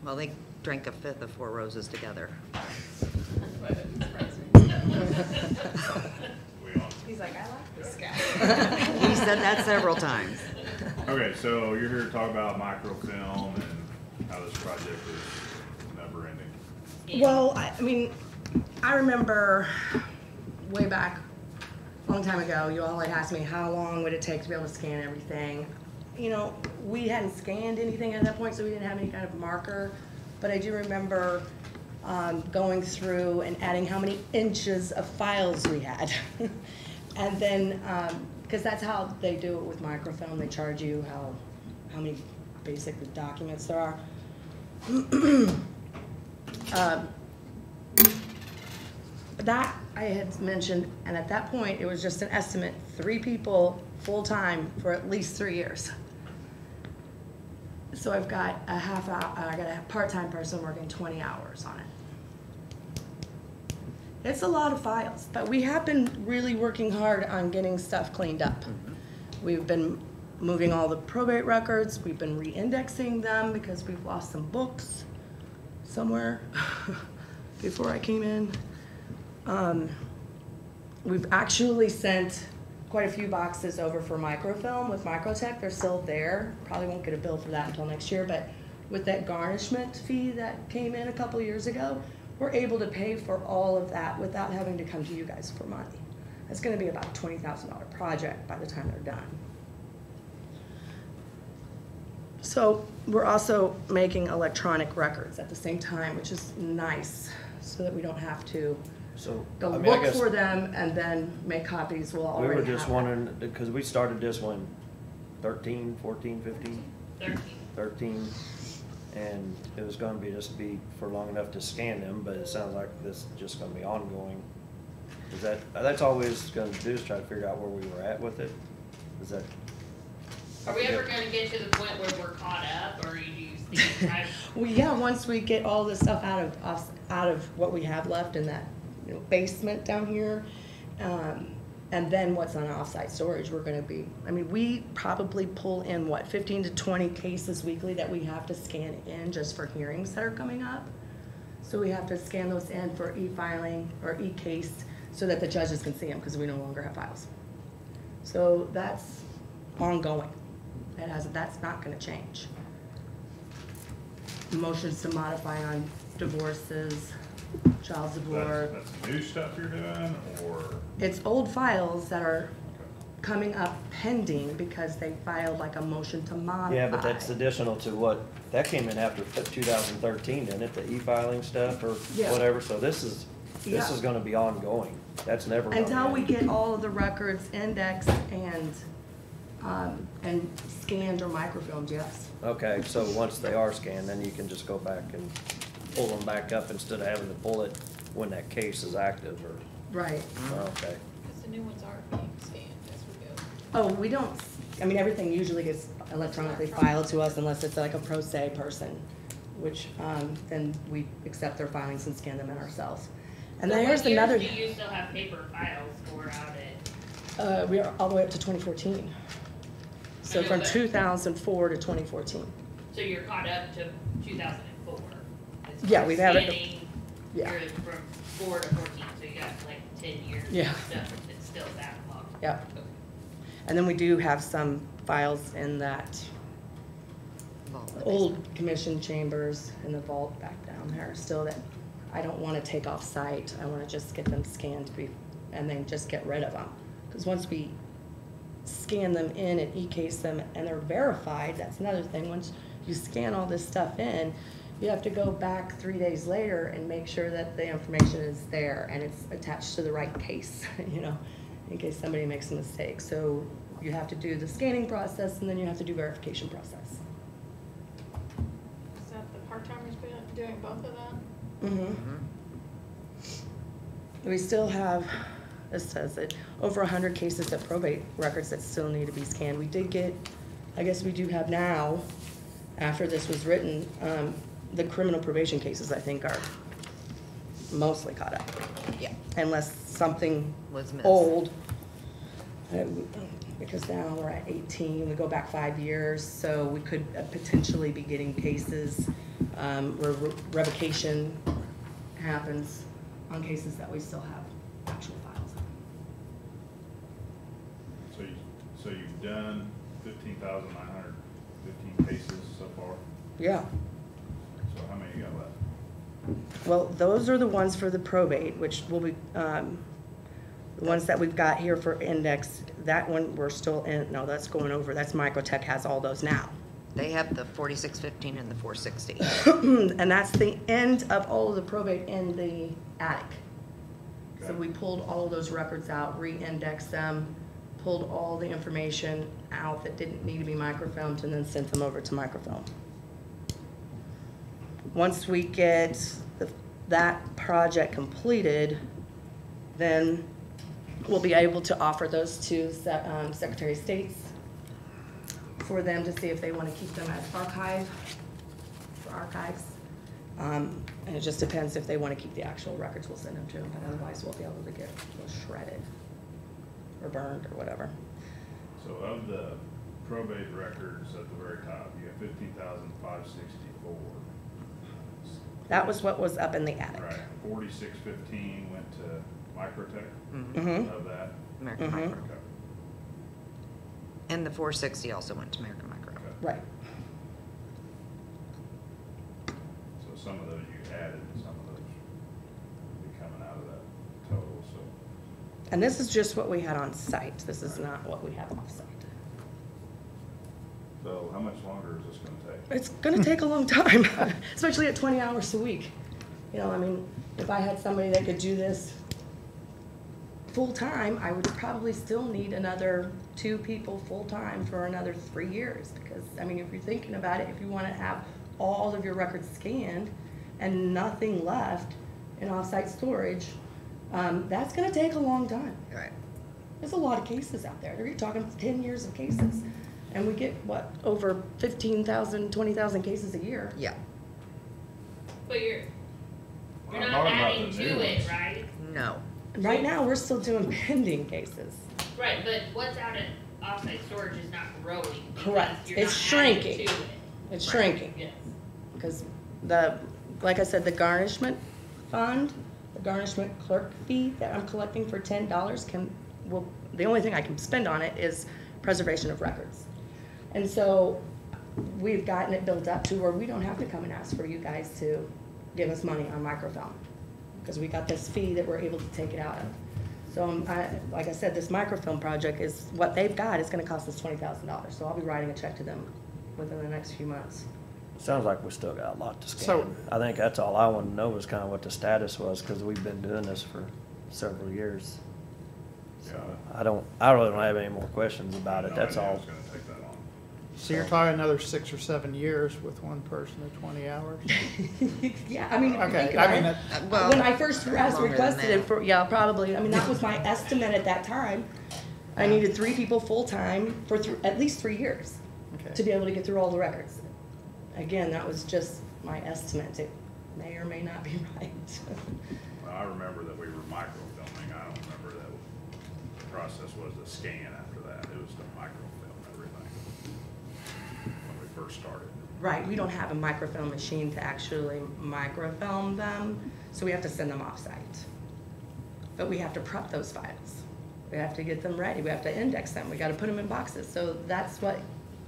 Well, they drank a fifth of Four Roses together. He's like, I like this guy. He said that several times. Okay, so you're here to talk about microfilm and how this project is never ending. Well, I mean, I remember way back, a long time ago, you all had asked me how long would it take to be able to scan everything. You know, we hadn't scanned anything at that point, so we didn't have any kind of marker. But I do remember going through and adding how many inches of files we had. And then, because that's how they do it with microfilm, they charge you how many basic documents there are. That I had mentioned, and at that point, it was just an estimate, 3 people full-time for at least 3 years. So I've got a half hour, I got a part-time person working 20 hours on it. It's a lot of files, but we have been really working hard on getting stuff cleaned up. We've been moving all the probate records, we've been re-indexing them because we've lost some books somewhere before I came in. We've actually sent quite a few boxes over for microfilm with Microtech. They're still there. Probably won't get a bill for that until next year, but with that garnishment fee that came in a couple years ago, we're able to pay for all of that without having to come to you guys for money. It's gonna be about a $20,000 project by the time they're done. So we're also making electronic records at the same time, which is nice, so that we don't have to go I mean, look for them and then make copies. We'll already we were just have wondering, because we started this one 13, 14, 15? 13. 13. And it was gonna be just be for long enough to scan them, but it sounds like this is just gonna be ongoing. Is that's all we was gonna do, is try to figure out where we were at with it? Is that? Are we ever gonna get to the point where we're caught up, or do you think? Well, yeah, once we get all this stuff out of what we have left in that basement down here, and then what's on offsite storage, we're going to be. I mean, we probably pull in 15 to 20 cases weekly that we have to scan in just for hearings that are coming up. So we have to scan those in for e-filing or e-case so that the judges can see them because we no longer have files. So that's ongoing. That's not going to change. Motions to modify on divorces, child divorce. That's new stuff you're doing, or? It's old files that are coming up pending because they filed like a motion to modify. Yeah, but that's additional to what, that came in after 2013, didn't it? The e-filing stuff or Yeah. whatever, so this is gonna be ongoing. That's never gonna Until we end. get all of the records indexed and scanned or microfilmed, yes. Okay, so once they are scanned, then you can just go back and pull them back up instead of having to pull it when that case is active, or, Right. okay. Because the new ones are being scanned as we go. Oh, we don't, I mean, everything usually gets electronically filed to us unless it's like a pro se person, which then we accept their filings and scan them in ourselves. And then here's another. Do you still have paper files for out at? We are all the way up to 2014. So from 2004 to 2014. So you're caught up to 2004. Yeah, we've had it. Scanning, Yeah. you're from 4 to 14, so you got like 10 years Yeah. of stuff that's still backlogged. Yeah. And then we do have some files in that old commission chambers in the vault back down there still that I don't want to take off site. I want to just get them scanned and then just get rid of them. Because once we scan them in and e-case them and they're verified, that's another thing. Once you scan all this stuff in, you have to go back 3 days later and make sure that the information is there and it's attached to the right case, in case somebody makes a mistake. So you have to do the scanning process and then you have to do verification process. Is that the part-timers doing both of that? Mm-hmm. We still have, it says it, over 100 cases of probate records that still need to be scanned. We did get, I guess we do have now, after this was written, the criminal probation cases, I think, are mostly caught up. Yeah. Unless something Was missed. old Because now we're at 18, we go back 5 years, so we could potentially be getting cases where revocation happens on cases that we still have actual files on. So you've done 15,915 cases so far? Yeah. So how many you got left? Well, those are the ones for the probate, which will be, the ones that we've got here for index, that one we're still in, no, that's going over, that's Microtech has all those now. They have the 4615 and the 460. And that's the end of all of the probate in the attic. So Okay. we pulled all of those records out, re-indexed them, pulled all the information out that didn't need to be microfilmed, and then sent them over to microfilm. Once we get that project completed, then we'll be able to offer those to Secretary of State's for them to see if they want to keep them as archives. And it just depends if they want to keep the actual records, we'll send them to them, but otherwise we'll be able to get those shredded or burned or whatever. So of the probate records at the very top, you have 15,564. That was what was up in the attic. Right, 4615 went to Microtech Mm-hmm. of that. American Mhm. Micro. Okay. And the 460 also went to American Micro. Okay. Right. So some of those you added, and some of those will be coming out of that total, so. And this is just what we had on site. This is not what we have off site. So how much longer is this gonna take? It's gonna take a long time, especially at 20 hours a week. You know, I mean, if I had somebody that could do this full-time, I would probably still need another 2 people full-time for another 3 years. Because, I mean, if you're thinking about it, if you wanna have all of your records scanned and nothing left in off-site storage, that's gonna take a long time. Right. There's a lot of cases out there. You're talking 10 years of cases. And we get, what, over 15,000, 20,000 cases a year. Yeah. But you're I'm not talking about adding the to new it, ones. right? No. Right now, we're still doing pending cases. Right, but what's out in offsite storage is not growing. because Correct. you're It's not adding shrinking. to it. It's Right, shrinking. Yes. Because like I said, the garnishment fund, the garnishment clerk fee that I'm collecting for $10 the only thing I can spend on it is preservation of records. And so we've gotten it built up to where we don't have to come and ask for you guys to give us money on microfilm. Because we got this fee that we're able to take it out of. So like I said, this microfilm project is, what they've got is gonna cost us $20,000. So I'll be writing a check to them within the next few months. Sounds like we still got a lot to scan. So- I think that's all I wanted to know was kind of what the status was, because we've been doing this for several years. Yeah. I really don't have any more questions about it, No that's idea all. It's gonna take that long. So you're talking another 6 or 7 years with one person at 20 hours? Yeah, I mean, if you Okay, think I about mean, it, Well, when I first longer than requested it that. for, yeah, probably, I mean, that was my estimate at that time. I needed 3 people full-time for at least 3 years okay. to be able to get through all the records. Again, that was just my estimate. It may or may not be right. Well, I remember that we were microfilming. I don't remember that the process was to scan after that. It was to microfilm everything when we first started. Right, we don't have a microfilm machine to actually microfilm them, so we have to send them off-site. But we have to prep those files. We have to get them ready. We have to index them. We gotta put them in boxes. So that's what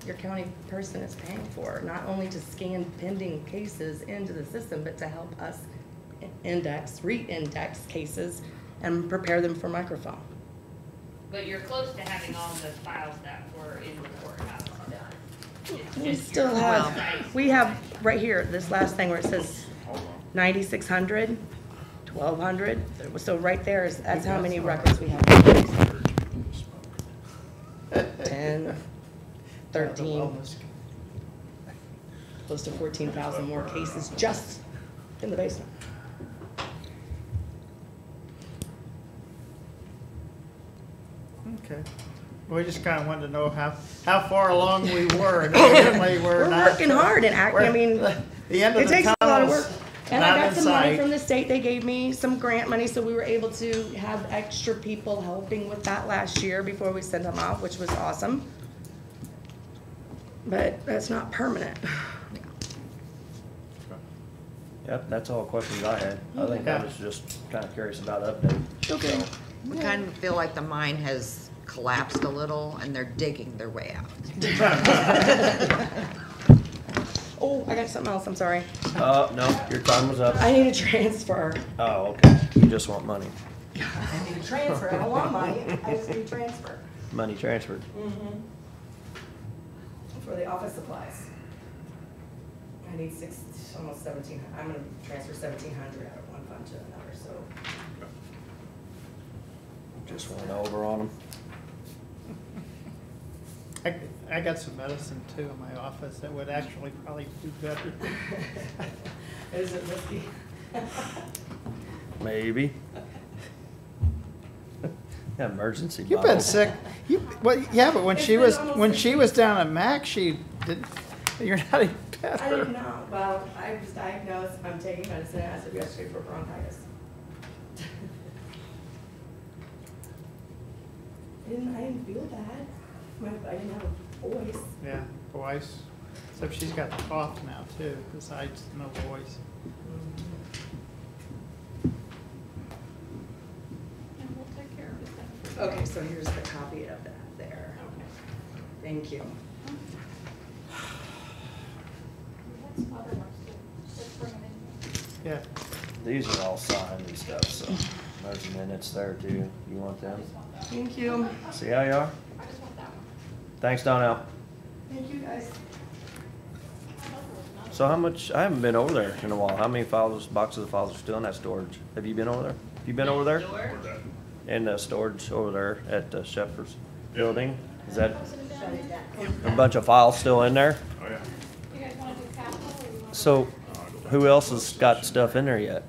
your county person is paying for, not only to scan pending cases into the system, but to help us index, re-index cases and prepare them for microfilm. But you're close to having all the files that were in the courthouse done. It's We just still your have, off-site we have right here, this last thing where it says Hold on. 9,600, 1,200. So right there is, that's how many records we have. 10, 13, close to 14,000 more cases just in the basement. Okay. We just kind of wanted to know how far along we were. And evidently We're not, working hard and I mean, the end of it the takes a lot of tunnel's work. And I Not got in some money sight. from the state. They gave me some grant money, so we were able to have extra people helping with that last year before we sent them off, which was awesome. But that's not permanent. Yep, that's all questions I had. I think I Yeah. was just kinda curious about update. Okay. We kind of feel like the mine has collapsed a little and they're digging their way out. Oh, I got something else. I'm sorry. No, your time was up. I need a transfer. Oh, okay. You just want money. I need a transfer. I don't want money. I just need a transfer. Money transferred. Mm-hmm. For the office supplies. I need almost 1,700. I'm gonna transfer 1,700 out of one fund to another, so. Just went over on them. I got some medicine too in my office that would actually probably do better. Is it risky? Maybe. Emergency You've bottle. been sick. Well, yeah, but when It's she been was, almost when 6 she was down at Mac, she didn't, you're not any I didn't better. know. Well, I was diagnosed, I'm taking medicine, I said yesterday for bronchitis. I didn't feel bad. I didn't have a voice. Yeah, voice. Except she's got the cough now too, besides no voice. And we'll take care of it then. Okay, so here's the copy of that there. Thank you. We had some other ones too. Just bring them in. Yeah. These are all signed and stuff, so there's minutes there too. You want them? Thank you. See how you are? I just want that one. Thanks, Donnell. Thank you, guys. So how much, I haven't been over there in a while. How many files, boxes of files are still in that storage? Have you been over there? Have you been over there? Where's that? In the storage over there at the Shepherd's building? Is that Closing it down here. a bunch of files still in there? Oh, yeah. You guys wanna do capital or you wanna? So who else has got stuff in there yet?